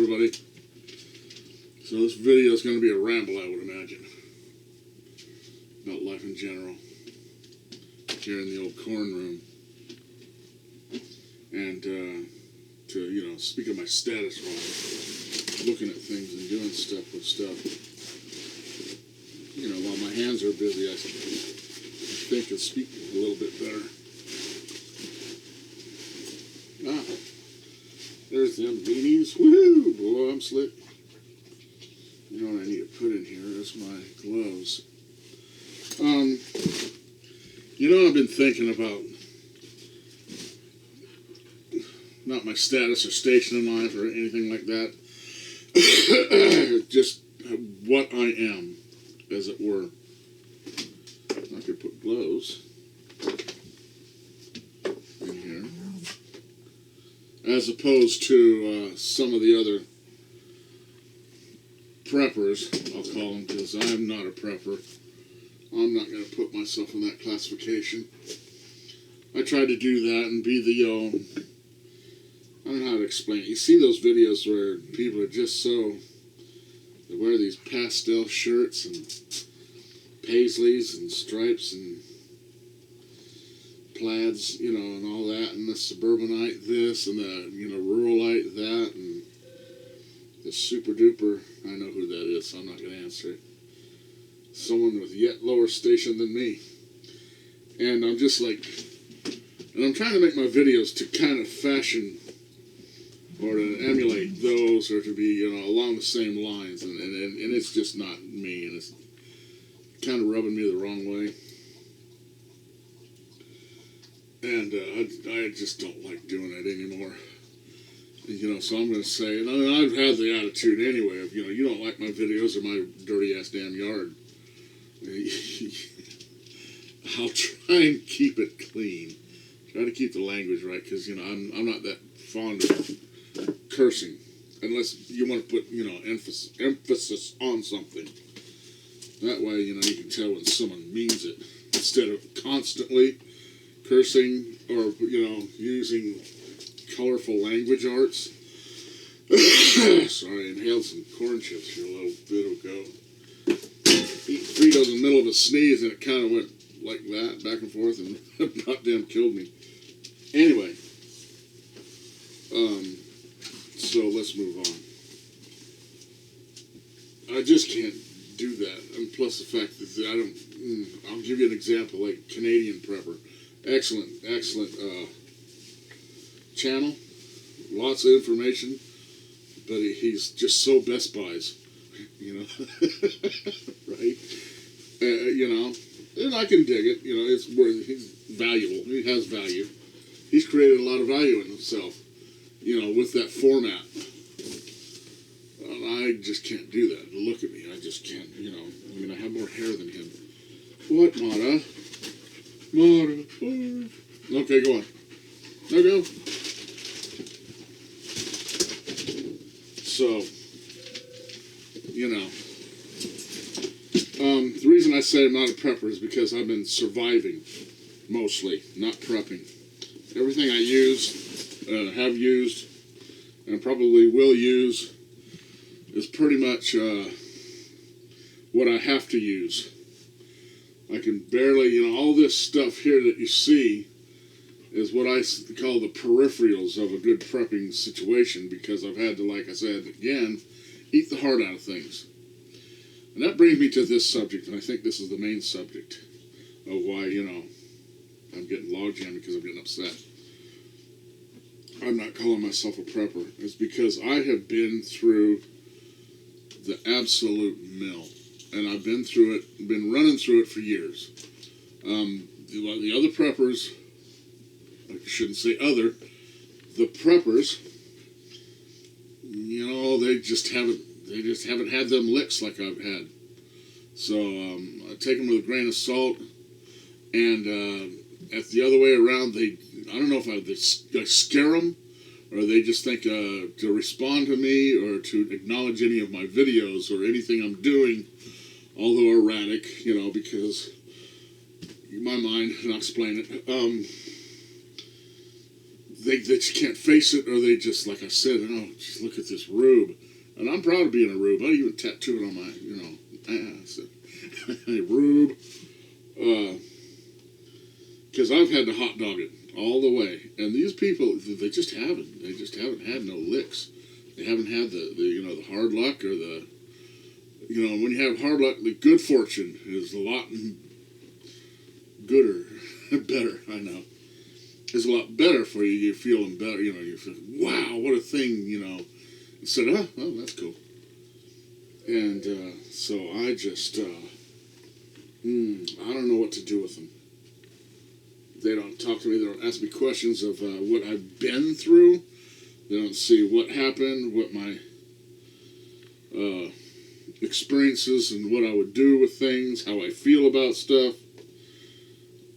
everybody. So this video is going to be a ramble, I would imagine, about life in general, here in the old corn room. And to, you know, speak of my status while looking at things and doing stuff with stuff. You know, while my hands are busy, I think and speak a little bit better. There's them beanies. Woohoo! Boy, I'm slick. You know what I need to put in here is my gloves. You know, I've been thinking about not my status or station in life or anything like that. Just what I am, as it were. I could put gloves in here, as opposed to some of the other preppers, I'll call them, because I'm not a prepper. I'm not going to put myself in that classification. I try to do that and be the, I don't know how to explain it. You see those videos where people are just so, they wear these pastel shirts and paisleys and stripes and plaids, you know, and all that, and the suburbanite this and the, you know, ruralite that, and the super duper, I know who that is, so I'm not going to answer it. Someone with yet lower station than me. And I'm just like, and I'm trying to make my videos to kind of fashion or to emulate those, or to be, you know, along the same lines, and it's just not me, and it's kind of rubbing me the wrong way. And I just don't like doing it anymore. You know, so I'm going to say, and I've had the attitude anyway of, you know, you don't like my videos or my dirty-ass damn yard. I'll try and keep it clean. Try to keep the language right, because, you know, I'm not that fond of cursing, unless you want to put, you know, emphasis on something. That way, you know, you can tell when someone means it, instead of constantly cursing or, you know, using colorful language arts. Sorry, I inhaled some corn chips here a little bit ago. Eat Fritos in the middle of a sneeze, and it kind of went like that, back and forth, and about damn killed me. Anyway, so let's move on. I just can't do that, and plus the fact that I don't, I'll give you an example, like Canadian Prepper. Excellent channel, lots of information, but he's just so Best Buys, you know, right? You know, and I can dig it, you know, it's worth, he's valuable, he has value. He's created a lot of value in himself, you know, with that format. I just can't do that. Look at me, I just can't, you know, I mean, I have more hair than him. What, Mara? Mara. Okay, go on. Now go. So, you know, the reason I say I'm not a prepper is because I've been surviving, mostly, not prepping. Everything I use, have used, and probably will use, is pretty much what I have to use. I can barely, you know, all this stuff here that you see is what I call the peripherals of a good prepping situation, because I've had to, like I said again, eat the heart out of things. And that brings me to this subject, and I think this is the main subject of why, you know, I'm getting logjammed, because I'm getting upset. I'm not calling myself a prepper. It's because I have been through the absolute mill. And I've been through it, been running through it for years. The other preppers, I shouldn't say other, the preppers, you know, they just haven't had them licks like I've had. So I take them with a grain of salt, and at the other way around, I don't know if I scare them, or they just think to respond to me, or to acknowledge any of my videos, or anything I'm doing, although erratic, you know, because in my mind, and I'll explain it, they just can't face it, or they just, like I said, oh, just look at this rube. And I'm proud of being a rube. I even tattooed it on my, ass. A rube. Because I've had to hot dog it all the way. And these people, they just haven't. They just haven't had no licks. They haven't had the hard luck, or the, when you have hard luck, the good fortune is a lot gooder, better, I know. It's a lot better for you. You're feeling better, you feel, wow, what a thing, Instead of, oh, that's cool. And so I just, I don't know what to do with them. They don't talk to me. They don't ask me questions of what I've been through. They don't see what happened, what my experiences, and what I would do with things, how I feel about stuff.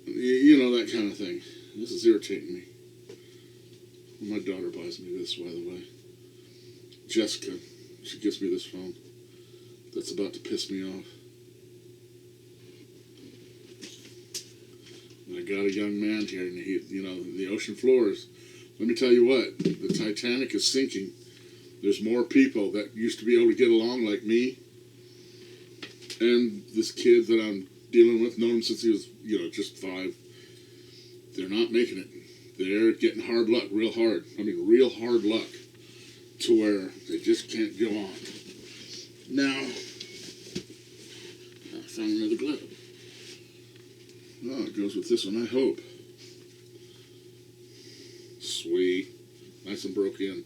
That kind of thing. This is irritating me. My daughter buys me this, by the way. Jessica. She gives me this phone. That's about to piss me off. I got a young man here, and the ocean floors. Let me tell you what, the Titanic is sinking. There's more people that used to be able to get along like me, and this kid that I'm dealing with, known him since he was, just 5. They're not making it. They're getting hard luck, real hard. I mean, real hard luck, to where they just can't go on. Now, I found another glove. Oh, it goes with this one, I hope. Sweet. Nice and broke in.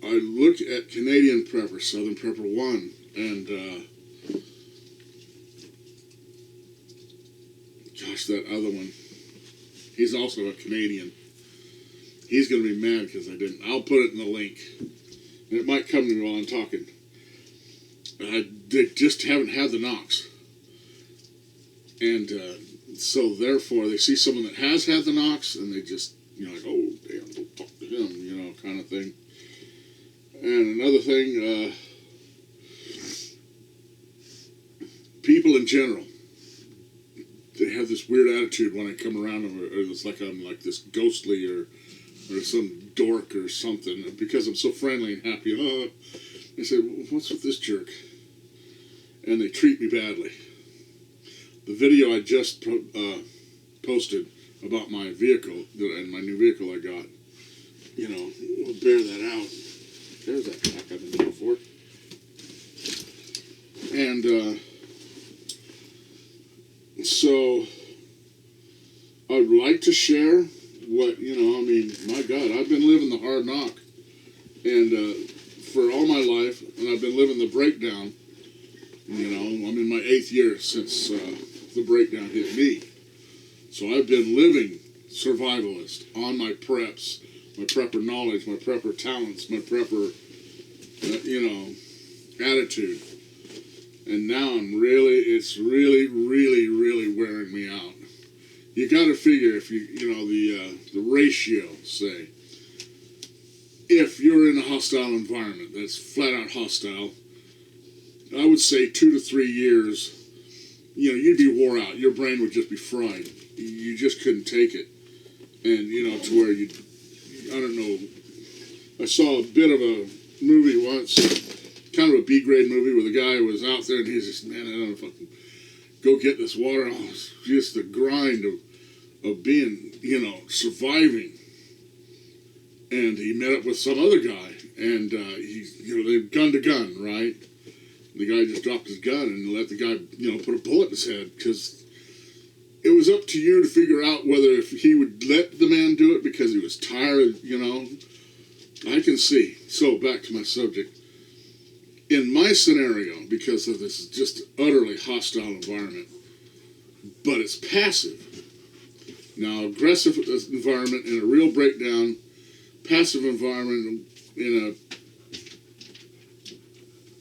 I look at Canadian Prepper, Southern Prepper 1, and, gosh, that other one. He's also a Canadian. He's going to be mad because I didn't. I'll put it in the link. And it might come to me while I'm talking. They just haven't had the knocks. And so, therefore, they see someone that has had the knocks, and they just, like, oh, damn, go talk to him, kind of thing. And another thing, people in general, they have this weird attitude when I come around them, or it's like I'm like this ghostly or some dork or something, because I'm so friendly and happy. They say, what's with this jerk? And they treat me badly. The video I just posted about my vehicle, and my new vehicle I got, we'll bear that out. There's that pack I've been looking for. And so I'd like to share what, my God, I've been living the hard knock. And for all my life, and I've been living the breakdown. I'm in my 8th year since the breakdown hit me. So I've been living survivalist on my preps, my prepper knowledge, my prepper talents, my prepper, attitude. And now it's really, really, really wearing me out. You got to figure if the ratio, say, if you're in a hostile environment that's flat out hostile, I would say 2 to 3 years, you'd be wore out. Your brain would just be fried. You just couldn't take it. And, to where I don't know, I saw a bit of a movie once, kind of a B-grade movie, where the guy was out there and he's just, man, I don't know if I can go get this water. Oh, it's just the grind of being, surviving. And he met up with some other guy, and they're gun to gun, right? The guy just dropped his gun and let the guy, put a bullet in his head, because it was up to you to figure out whether if he would let the man do it because he was tired, I can see. So, back to my subject. In my scenario, because of this just utterly hostile environment, but it's passive. Now, aggressive environment in a real breakdown, passive environment in a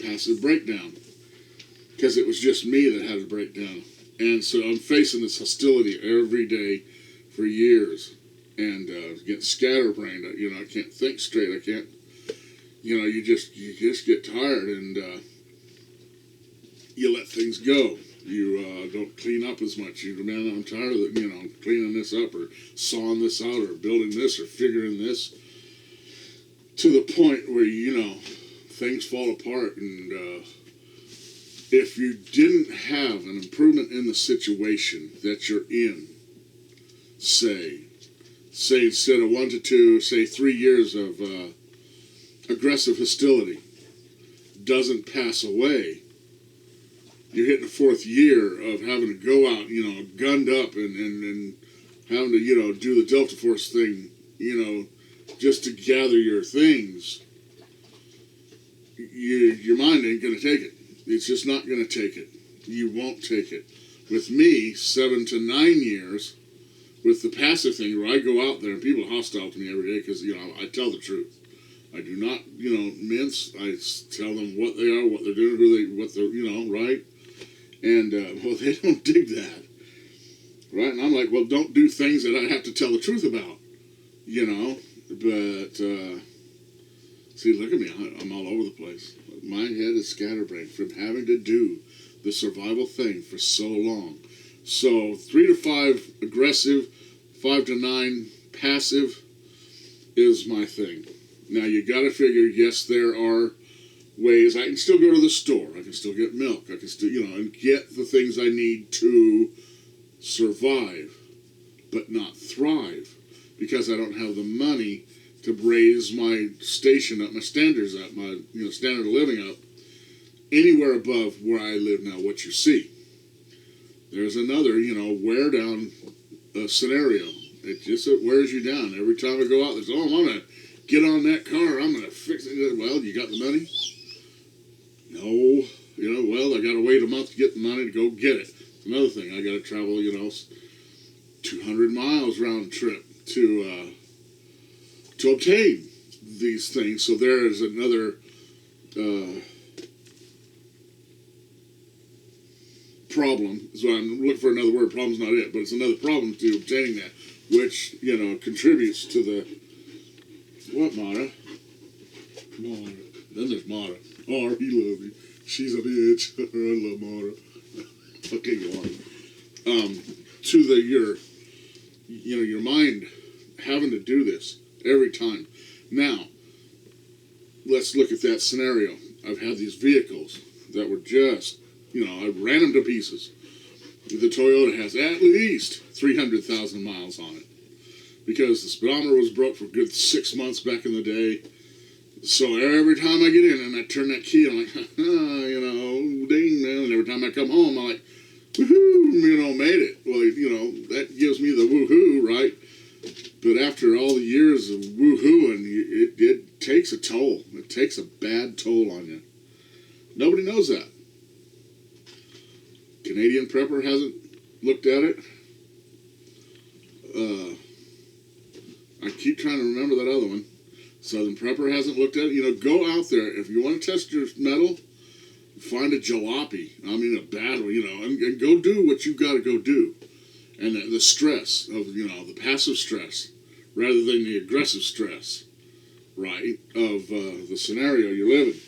passive breakdown, because it was just me that had a breakdown. And so I'm facing this hostility every day for years, and getting scatterbrained. I can't think straight. I can't. You just get tired, and you let things go. You don't clean up as much. You, man, I'm tired of cleaning this up or sawing this out or building this or figuring this, to the point where things fall apart. And if you didn't have an improvement in the situation that you're in, say instead of 1 to 2, say 3 years of aggressive hostility doesn't pass away, you're hitting the 4th year of having to go out, gunned up and having to, do the Delta Force thing, just to gather your things. Your mind ain't going to take it. It's just not going to take it. You won't take it. With me, 7 to 9 years, with the passive thing, where I go out there and people are hostile to me every day because, I tell the truth. I do not, mince. I tell them what they are, what they're doing, what they're, right? And, well, they don't dig that, right? And I'm like, well, don't do things that I have to tell the truth about, But, see, look at me. I'm all over the place. My head is scatterbrained from having to do the survival thing for so long. So 3 to 5 aggressive, 5 to 9 passive is my thing. Now, you got to figure, yes, there are ways. I can still go to the store. I can still get milk. I can still, and get the things I need to survive, but not thrive, because I don't have the money to raise my station up, my standards up, my standard of living up, anywhere above where I live now, what you see. There's another, wear down scenario. It just wears you down. Every time I go out, there's, I'm going to get on that car, I'm going to fix it. Well, you got the money? No. Well, I got to wait a month to get the money to go get it. It's another thing. I got to travel, 200 miles round trip to obtain these things. So there is another problem. So I'm looking for another word. Problem's not it, but it's another problem to obtaining that, which, contributes to the... What, Mara? Mara. Then there's Mara. Oh, he loves me. She's a bitch. I love Mara. Okay, go on. To your mind having to do this every time. Now, let's look at that scenario. I've had these vehicles that were just, I ran them to pieces. The Toyota has at least 300,000 miles on it, because the speedometer was broke for a good 6 months back in the day. So every time I get in and I turn that key, I'm like, ding, man. And every time I come home, I'm like, woohoo, made it. Well, that gives me the woohoo, right? But after all the years of woohooing, it takes a toll. It takes a bad toll on you. Nobody knows that. Canadian Prepper hasn't looked at it. I keep trying to remember that other one. Southern Prepper hasn't looked at it. Go out there. If you want to test your metal, find a jalopy. A bad one, and go do what you got to go do. And the stress of, the passive stress, rather than the aggressive stress, right, of the scenario you're living.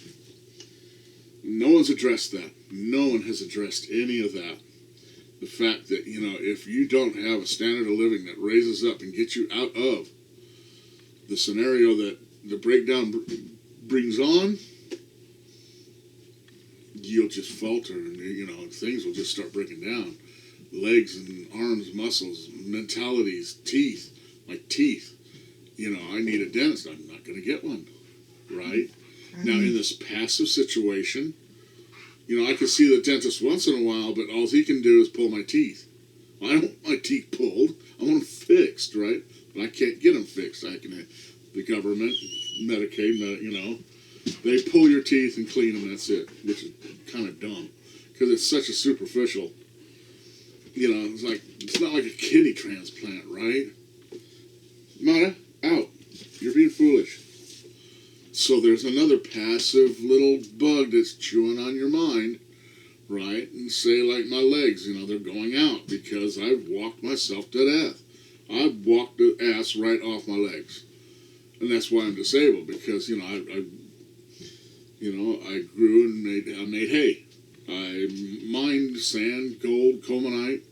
No one's addressed that. No one has addressed any of that. The fact that, if you don't have a standard of living that raises up and gets you out of the scenario that the breakdown brings on, you'll just falter, and things will just start breaking down. Legs and arms, muscles, mentalities, teeth. My teeth. I need a dentist. I'm not going to get one, right? Now, in this passive situation, I can see the dentist once in a while, but all he can do is pull my teeth. I don't want my teeth pulled. I want them fixed, right? But I can't get them fixed. The government, Medicaid, they pull your teeth and clean them, that's it, which is kind of dumb, because it's such a superficial, it's not like a kidney transplant, right? Mara, out. You're being foolish. So there's another passive little bug that's chewing on your mind, right? And say, like my legs, they're going out because I've walked myself to death. I've walked the ass right off my legs. And that's why I'm disabled, because, I grew and made hay. I mined sand, gold, comonite,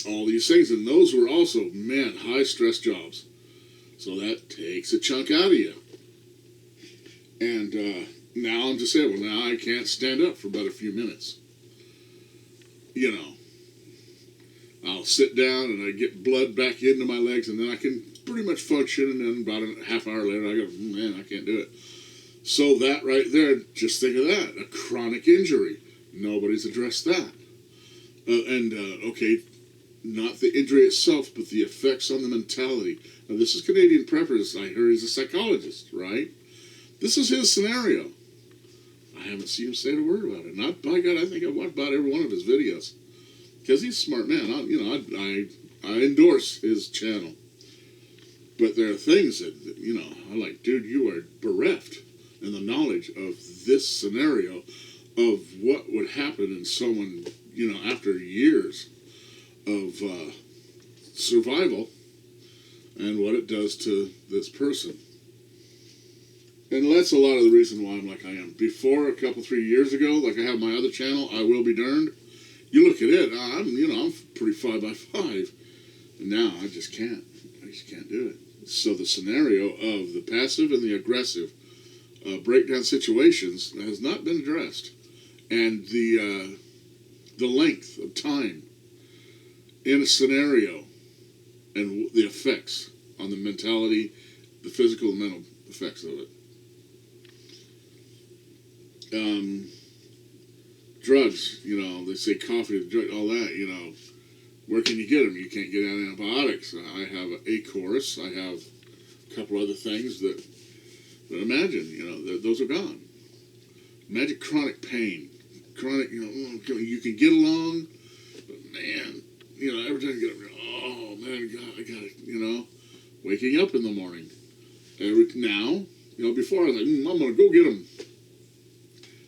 all these things, and those were also, man, high stress jobs. So that takes a chunk out of you. And now I'm just saying, well, now I can't stand up for about a few minutes. You know, I'll sit down and I get blood back into my legs, and then I can pretty much function, and then about a half hour later I go, man, I can't do it. So that right there, just think of that, a chronic injury. Nobody's addressed that. Okay, not the injury itself, but the effects on the mentality. Now, this is Canadian Preppers. I heard he's a psychologist, right? This is his scenario. I haven't seen him say a word about it. Not, by God, I think I've watched about every one of his videos. Because he's a smart man. I endorse his channel. But there are things that, I'm like, dude, you are bereft in the knowledge of this scenario of what would happen in someone, after years of survival and what it does to this person. And that's a lot of the reason why I'm like I am. Before, a couple, 3 years ago, like I have my other channel, I Will Be Darned. You look at it, I'm pretty 5x5. And now I just can't. I just can't do it. So the scenario of the passive and the aggressive breakdown situations has not been addressed. And the length of time in a scenario and the effects on the mentality, the physical and mental effects of it. Drugs, they say coffee, all that, where can you get them? You can't get antibiotics. I have a chorus. I have a couple other things that imagine, those are gone. Imagine chronic pain. Chronic, you can get along, but man, every time you get up, oh man, God, I got it, waking up in the morning. Now, before I was like, I'm going to go get them.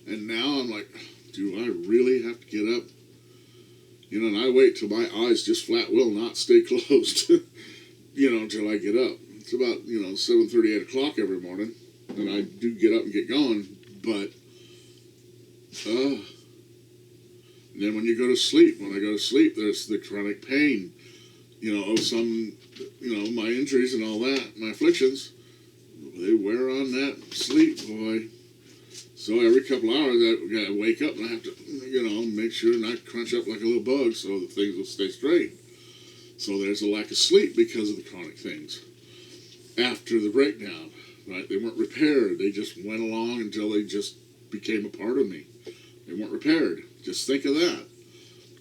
And now I'm like, do I really have to get up? And I wait till my eyes just flat will not stay closed, until I get up. It's about, 7:30, 8 o'clock every morning. And I do get up and get going, but, and then when I go to sleep, there's the chronic pain, of some, my injuries and all that, my afflictions, they wear on that sleep, boy. So every couple hours, I gotta wake up and I have to, make sure not crunch up like a little bug so the things will stay straight. So there's a lack of sleep because of the chronic things. After the breakdown, right? They weren't repaired. They just went along until they just became a part of me. They weren't repaired. Just think of that.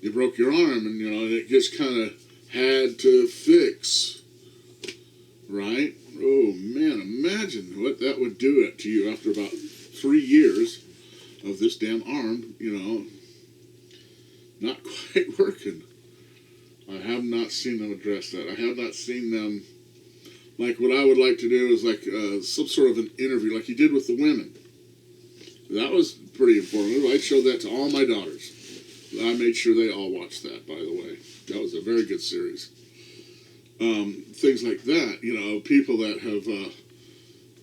You broke your arm and, it just kind of had to fix. Right? Oh, man, imagine what that would do to you after about 3 years of this damn arm, not quite working. I have not seen them address that. I have not seen them, like what I would like to do is like some sort of an interview like you did with the women. That was pretty informative. I showed that to all my daughters. I made sure they all watched that, by the way. That was a very good series. Things like that, people that have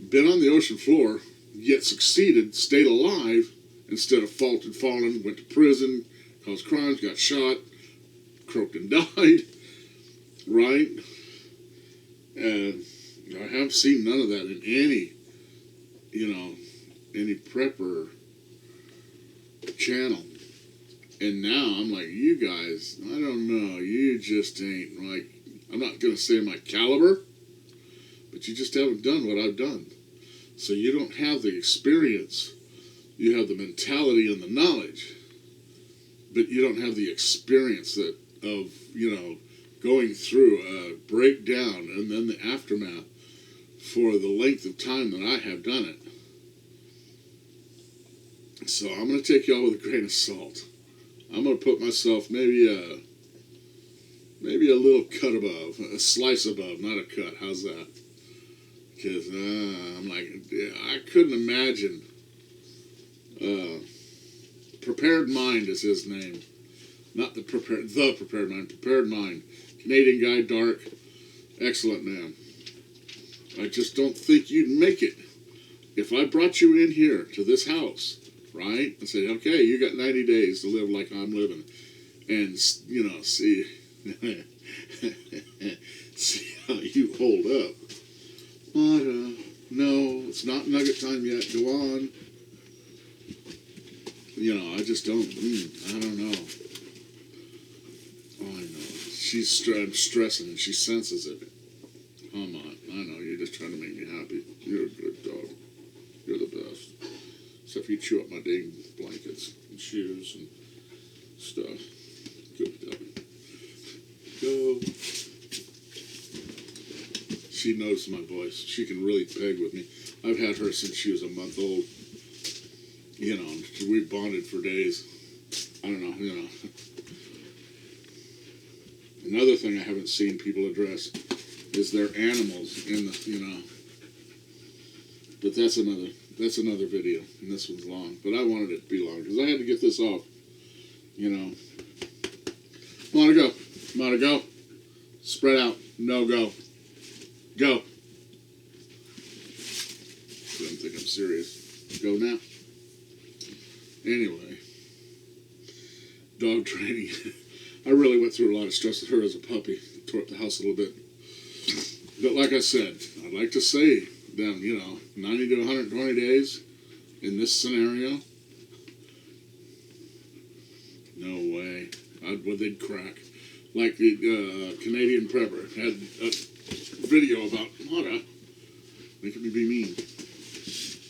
been on the ocean floor, yet succeeded, stayed alive, instead of fallen, went to prison, caused crimes, got shot, croaked and died, right? And I haven't seen none of that in any prepper channel. And now I'm like, you guys, I don't know, you just ain't like, I'm not going to say my caliber, but you just haven't done what I've done. So you don't have the experience. You have the mentality and the knowledge, but you don't have the experience of going through a breakdown and then the aftermath for the length of time that I have done it. So I'm going to take y'all with a grain of salt. I'm going to put myself maybe a little cut above, a slice above, not a cut. How's that? Because I'm like, I couldn't imagine. Prepared Mind is his name. Not the Prepared Mind. Prepared Mind. Canadian guy, dark. Excellent man. I just don't think you'd make it. If I brought you in here to this house right? I said, okay, you got 90 days to live like I'm living, and see, see how you hold up. But no, it's not nugget time yet. Go on. I just don't. I don't know. Oh, I know. I'm stressing, and she senses it. Come on. I know, you're just trying to make me happy. You're a good dog. You're the best. Except for you chew up my dang blankets and shoes and stuff. Good dog. Go. She knows my voice. She can really peg with me. I've had her since she was a month old. We bonded for days. I don't know, Another thing I haven't seen people address is their animals in the, But that's another video, and this one's long. But I wanted it to be long, because I had to get this off, Come on, to go. Come on, to go. Spread out. No, go. Go. Don't think I'm serious. Go now. Anyway, dog training. I really went through a lot of stress with her as a puppy. Tore up the house a little bit. But like I said, I'd like to say them, 90 to 120 days in this scenario. No way. They'd crack. Like the Canadian prepper had a video about Mara making me be mean.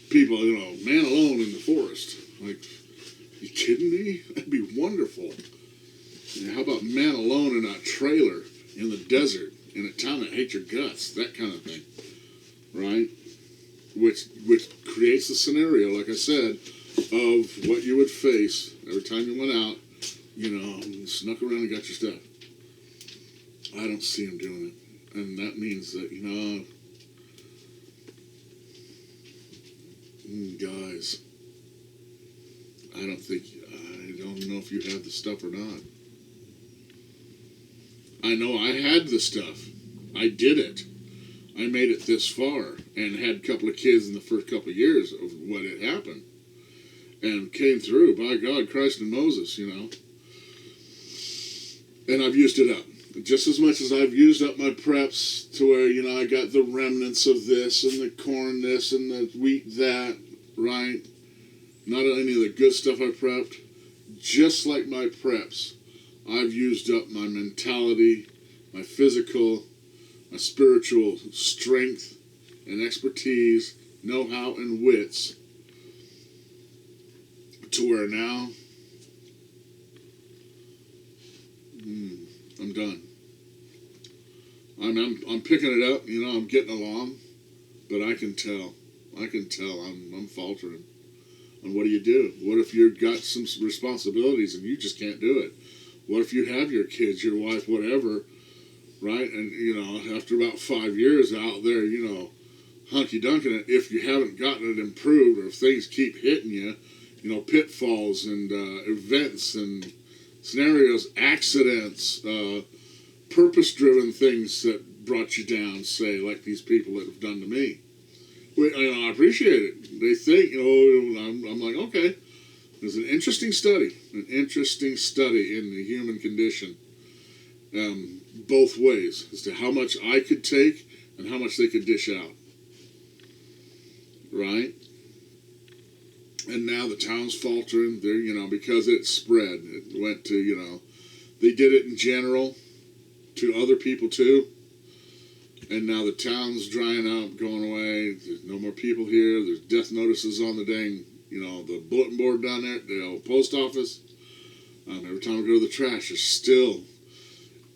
People, man alone in the forest. Like, you kidding me? That'd be wonderful. How about man alone in a trailer in the desert in a town that hates your guts? That kind of thing, right? Which creates a scenario, like I said, of what you would face every time you went out. Snuck around and got your stuff. I don't see him doing it, and that means that guys, I don't know if you have the stuff or not. I know I had the stuff. I did it. I made it this far and had a couple of kids in the first couple of years of what had happened. And came through, by God, Christ and Moses, And I've used it up. Just as much as I've used up my preps to where, I got the remnants of this and the corn this and the wheat that, right? Not any of the good stuff I prepped. Just like my preps, I've used up my mentality, my physical, my spiritual strength and expertise, know-how and wits, to where now I'm done. I'm picking it up, I'm getting along, but I can tell I'm faltering. And what do you do? What if you've got some responsibilities and you just can't do it? What if you have your kids, your wife, whatever, right? And, after about 5 years out there, hunky-dunking it, if you haven't gotten it improved or if things keep hitting you, pitfalls and events and scenarios, accidents, purpose-driven things that brought you down, say, like these people that have done to me. I appreciate it. They think, I'm like, okay. There's an interesting study in the human condition, both ways, as to how much I could take and how much they could dish out. Right? And now the town's faltering. They're, because it spread. It went to, they did it in general to other people too. And now the town's drying up, going away. There's no more people here. There's death notices on the dang, the bulletin board down there at the old post office. Every time I go to the trash, there's still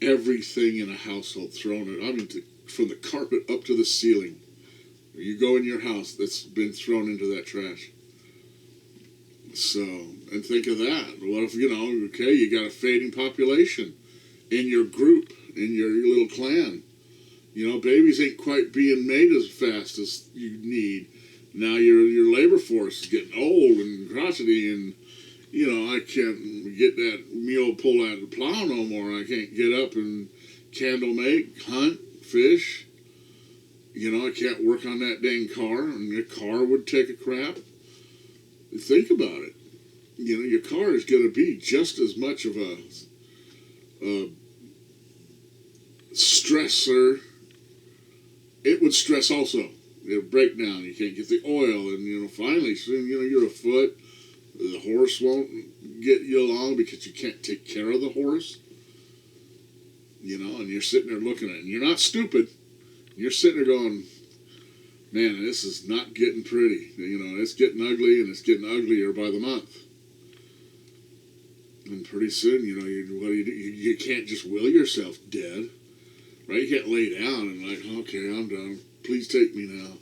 everything in a household thrown in. From the carpet up to the ceiling. You go in your house, that's been thrown into that trash. So, and think of that. What if, you got a fading population in your group, in your little clan. Babies ain't quite being made as fast as you need. Now your labor force is getting old and crotchety, and I can't get that mule pull out the plow no more. I can't get up and candle make, hunt, fish. I can't work on that dang car, and the car would take a crap. think about it. You know, your car is going to be just as much of a stressor. It would stress also. It'll break down. You can't get the oil, and you know, finally, soon, you know, you're afoot. The horse won't get you along because you can't take care of the horse. You know, and you're sitting there looking at it, and you're not stupid. You're sitting there going, man, this is not getting pretty. You know, it's getting ugly, and it's getting uglier by the month. And pretty soon, you know, what do? You can't just will yourself dead, right? You can't lay down and like, okay, I'm done. Please take me now.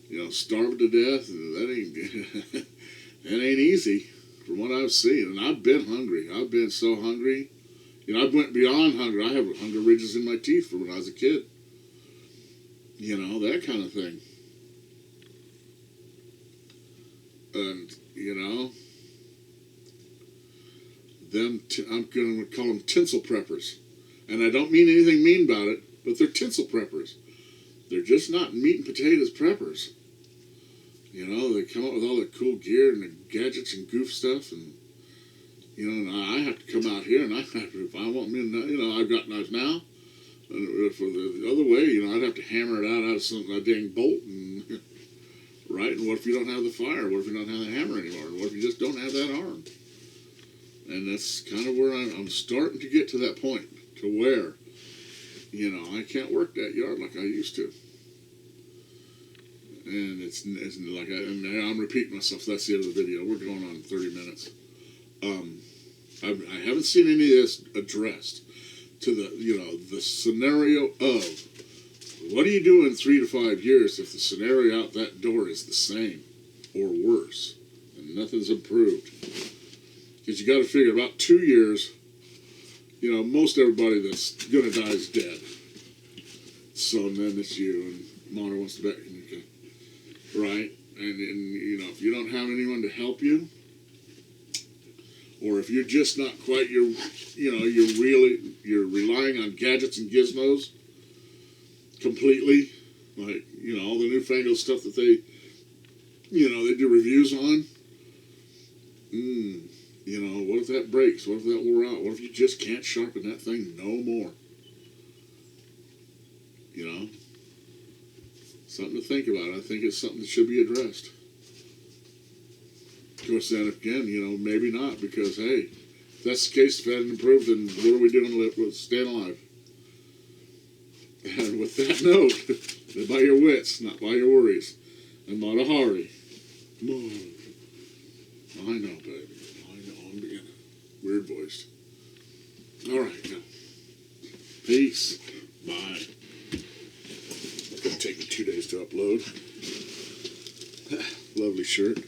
You know, starve to death. That ain't that ain't easy, from what I've seen. And I've been hungry. I've been so hungry. You know, I went beyond hunger. I have hunger ridges in my teeth from when I was a kid. You know, that kind of thing. And, you know, I'm going to call them tinsel preppers. And I don't mean anything mean about it, but they're tinsel preppers. They're just not meat and potatoes preppers. You know, they come up with all the cool gear and the gadgets and goof stuff. And, you know, and I have to come out here and I have to, if I want me, you know, I've got knives now. And for the other way, you know, I'd have to hammer it out of a dang bolt. And, right? And what if you don't have the fire? What if you don't have the hammer anymore? And what if you just don't have that arm? And that's kind of where I'm starting to get to that point, to where, you know, I can't work that yard like I used to. And it's like, and I'm repeating myself. That's the end of the video. We're going on 30 minutes. I haven't seen any of this addressed to the, you know, the scenario of what do you do in 3 to 5 years if the scenario out that door is the same or worse and nothing's improved? Because you got to figure about 2 years, you know, most everybody that's going to die is dead. So then it's you, and Mona wants to bet, okay, right? And, you know, if you don't have anyone to help you, or if you're just not quite, you're relying on gadgets and gizmos completely, like, you know, all the newfangled stuff that they, you know, they do reviews on. You know, what if that breaks? What if that wore out? What if you just can't sharpen that thing no more? You know? Something to think about. I think it's something that should be addressed. Of course, then again, you know, maybe not, because, hey, if that's the case, if that hadn't improved, then what are we doing with staying alive? And with that note, live by your wits, not by your worries. And Matahari. Come on. I know, baby. I'm being weird voiced. Alright, now. Peace. Bye. It's going to take me 2 days to upload. Lovely shirt.